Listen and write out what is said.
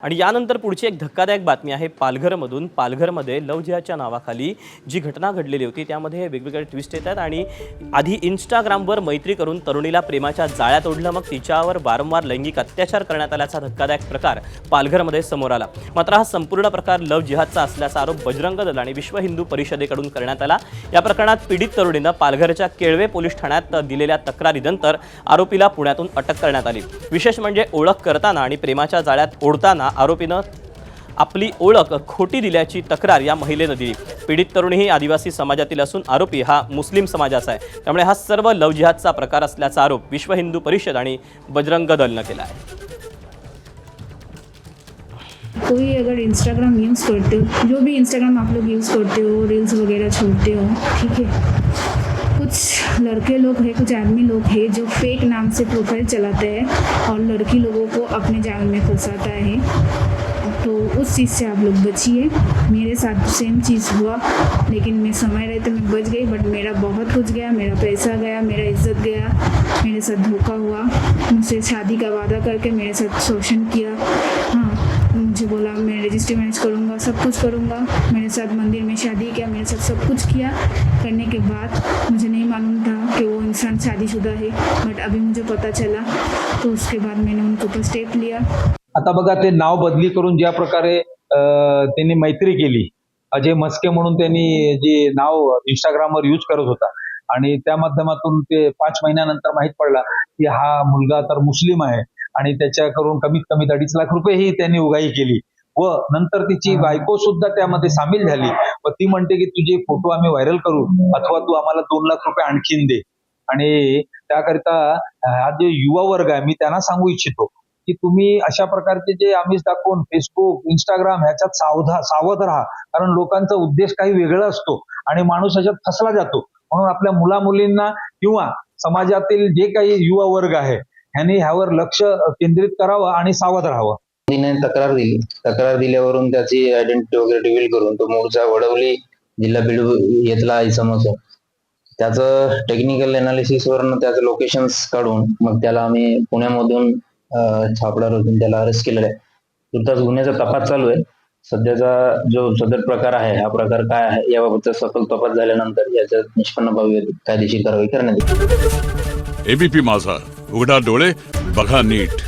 आणि यानंतर पुढची एक धक्कादायक बातमी आहे पालघरमधून। पालघरमध्ये लव्ह जिहादच्या नावाखाली जी घटना घडलेली होती त्यामध्ये वेगवेगळे ट्विस्ट येतात आणि आधी इंस्टाग्रामवर मैत्री करून तरुणीला प्रेमाच्या जाळ्यात ओढलं, मग तिच्यावर वारंवार लैंगिक अत्याचार करण्यात आल्याचा धक्कादायक प्रकार पालघरमध्ये समोर आला। मात्र हा संपूर्ण प्रकार लव्ह जिहादचा असल्याचा आरोप बजरंग दल आणि विश्व हिंदू परिषदेकडून करण्यात आला। या प्रकरणात पीडित तरुणीनं पालघरच्या केळवे पोलीस ठाण्यात दिलेल्या तक्रारीनंतर आरोपीला पुण्यातून अटक करण्यात आली। विशेष म्हणजे ओळख करताना आणि प्रेमाच्या जाळ्यात ओढताना आरोपीनं आपली ओळख खोटी दिल्याची तक्रार या महिलेनं दिली। पीडित तरुणी ही आदिवासी समाजातील असून आरोपी हा मुस्लिम समाजाचा आहे, त्यामुळे हा सर्व लव्ह जिहादचा प्रकार असल्याचा आरोप विश्व हिंदू परिषद आणि बजरंग दलनं केला आहे। कोई अगर इंस्टाग्राम यूज़ करते हो, जो भी इंस्टाग्राम आप लोग यूज़ करते हो, रील्स वगैरह छोड़ते हो, ठीक है। कुछ लड़के लोग हैं, कुछ आदमी लोग हैं जो फेक नाम से प्रोफाइल चलाते हैं और लड़की लोगों को अपने जाल में फंसाता है, तो उस चीज़ से आप लोग बचिए। मेरे साथ सेम चीज़ हुआ, लेकिन मैं समय रहते मैं बच गई, बट मेरा बहुत कुछ गया, मेरा पैसा गया, मेरा इज्जत गया, मेरे साथ धोखा हुआ, मुझसे शादी का वादा करके मेरे साथ शोषण किया। हाँ, मुझे बोला मैं रजिस्ट्री मैनेज करूँगा, सब कुछ करूँगा, मेरे साथ मंदिर में शादी किया, मेरे साथ सब कुछ किया। करने के बाद मुझे नहीं मालूम था कि वो इंसान शादीशुदा है, बट अभी मुझे पता चला, तो उसके बाद मैंने उनके ऊपर स्टेप लिया। आता बघा, ते नाव बदली करून ज्या प्रकारे त्यांनी मैत्री केली, अजय मस्के म्हणून त्यांनी जे नाव इंस्टाग्रामवर यूज करत होता आणि त्या माध्यमातून ते 5 महिन्यानंतर माहीत पडला की हा मुलगा तर मुस्लिम आहे आणि त्याच्याकडून कमीत कमी 2.5 लाख रुपयेही त्यांनी उगाही केली व नंतर तिची बायको सुद्धा त्यामध्ये सामील झाली व ती म्हणते की तुझे फोटो आम्ही व्हायरल करू अथवा तू आम्हाला 2 लाख रुपये आणखीन दे। आणि त्याकरिता हा जो युवा वर्ग आहे, मी त्यांना सांगू इच्छितो की तुम्ही अशा प्रकारचे जे आमिष दाखवून फेसबुक, इंस्टाग्राम ह्याच्यात सावध राहा, कारण लोकांचा उद्देश काही वेगळा असतो आणि माणूस ह्याच्यात फसला जातो। म्हणून आपल्या मुला मुलींना किंवा समाजातील जे काही युवा वर्ग आहे ह्यांनी ह्यावर लक्ष केंद्रित करावं आणि सावध राहावं। तिने तक्रार दिल्यावरून त्याची आयडेंटिटी वगैरे रिव्हील करून तो मूळचा वडवली जिल्हा बीड येथला इसम असून त्याचं टेक्निकल एनालिसिस वरून त्याचं लोकेशन्स काढून मग त्याला आम्ही पुण्यामधून छापडा रचून त्याला अरेस्ट केलेला आहे। तुर्तास गुन्ह्याचा तपास चालू आहे। सध्याचा जो सदर प्रकार आहे हा प्रकार काय आहे याबाबतचा सखोल तपास झाल्यानंतर याच्या निष्पन्नभावी कायदेशीर कारवाई करण्यात येईल। एबीपी माझा, उघडा डोळे बघा नीट।